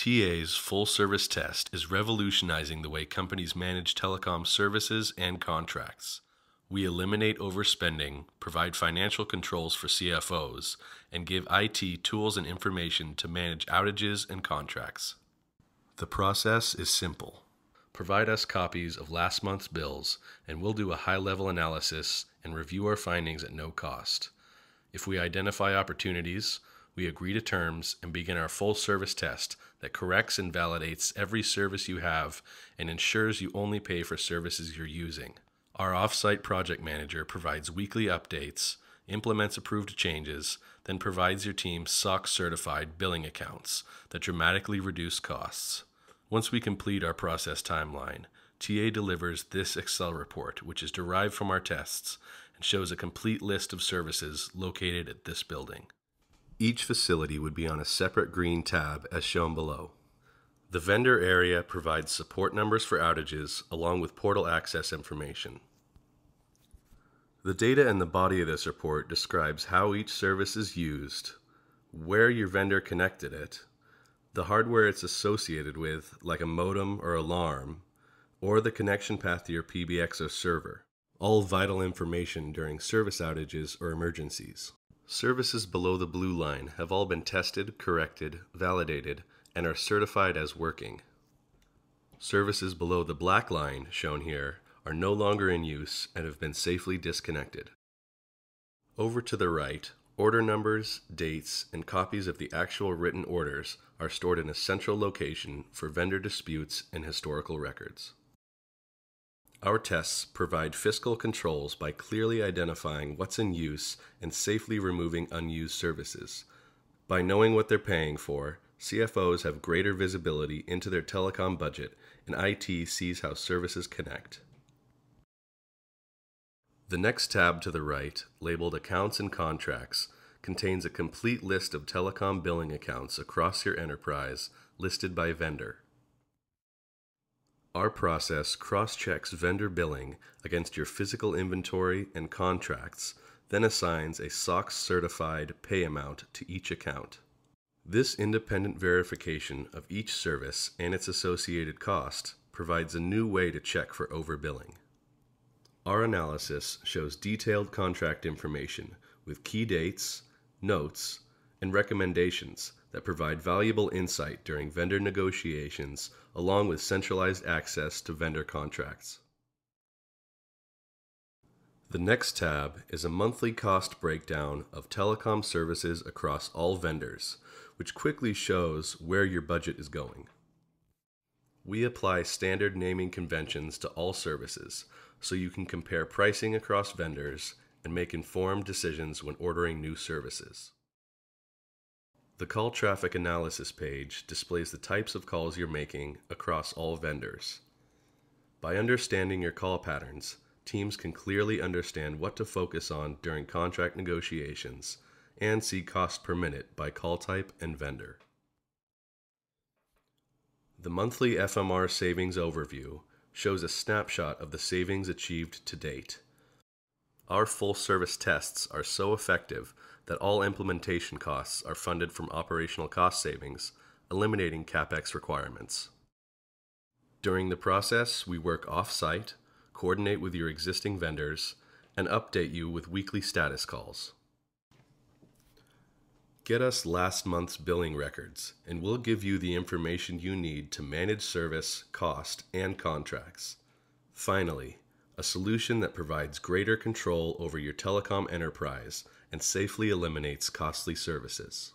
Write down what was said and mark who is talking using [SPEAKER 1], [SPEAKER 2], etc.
[SPEAKER 1] TA's full service test is revolutionizing the way companies manage telecom services and contracts. We eliminate overspending, provide financial controls for CFOs, and give IT tools and information to manage outages and contracts. The process is simple. Provide us copies of last month's bills, and we'll do a high-level analysis and review our findings at no cost. If we identify opportunities, we agree to terms and begin our full-service test that corrects and validates every service you have and ensures you only pay for services you're using. Our off-site project manager provides weekly updates, implements approved changes, then provides your team SOC-certified billing accounts that dramatically reduce costs. Once we complete our process timeline, TA delivers this Excel report, which is derived from our tests and shows a complete list of services located at this building. Each facility would be on a separate green tab as shown below. The vendor area provides support numbers for outages along with portal access information. The data in the body of this report describes how each service is used, where your vendor connected it, the hardware it's associated with, like a modem or alarm, or the connection path to your PBX or server. All vital information during service outages or emergencies. Services below the blue line have all been tested, corrected, validated, and are certified as working. Services below the black line, shown here, are no longer in use and have been safely disconnected. Over to the right, order numbers, dates, and copies of the actual written orders are stored in a central location for vendor disputes and historical records. Our tests provide fiscal controls by clearly identifying what's in use and safely removing unused services. By knowing what they're paying for, CFOs have greater visibility into their telecom budget, and IT sees how services connect. The next tab to the right, labeled Accounts and Contracts, contains a complete list of telecom billing accounts across your enterprise, listed by vendor. Our process cross-checks vendor billing against your physical inventory and contracts, then assigns a SOC-certified pay amount to each account. This independent verification of each service and its associated cost provides a new way to check for overbilling. Our analysis shows detailed contract information with key dates, notes, and recommendations that provide valuable insight during vendor negotiations, along with centralized access to vendor contracts. The next tab is a monthly cost breakdown of telecom services across all vendors, which quickly shows where your budget is going. We apply standard naming conventions to all services, so you can compare pricing across vendors and make informed decisions when ordering new services. The call traffic analysis page displays the types of calls you're making across all vendors. By understanding your call patterns, teams can clearly understand what to focus on during contract negotiations and see cost per minute by call type and vendor. The monthly FMR savings overview shows a snapshot of the savings achieved to date. Our full-service tests are so effective that all implementation costs are funded from operational cost savings, eliminating CapEx requirements. During the process, we work off-site, coordinate with your existing vendors, and update you with weekly status calls. Get us last month's billing records, and we'll give you the information you need to manage service, cost, and contracts. Finally, a solution that provides greater control over your telecom enterprise and safely eliminates costly services.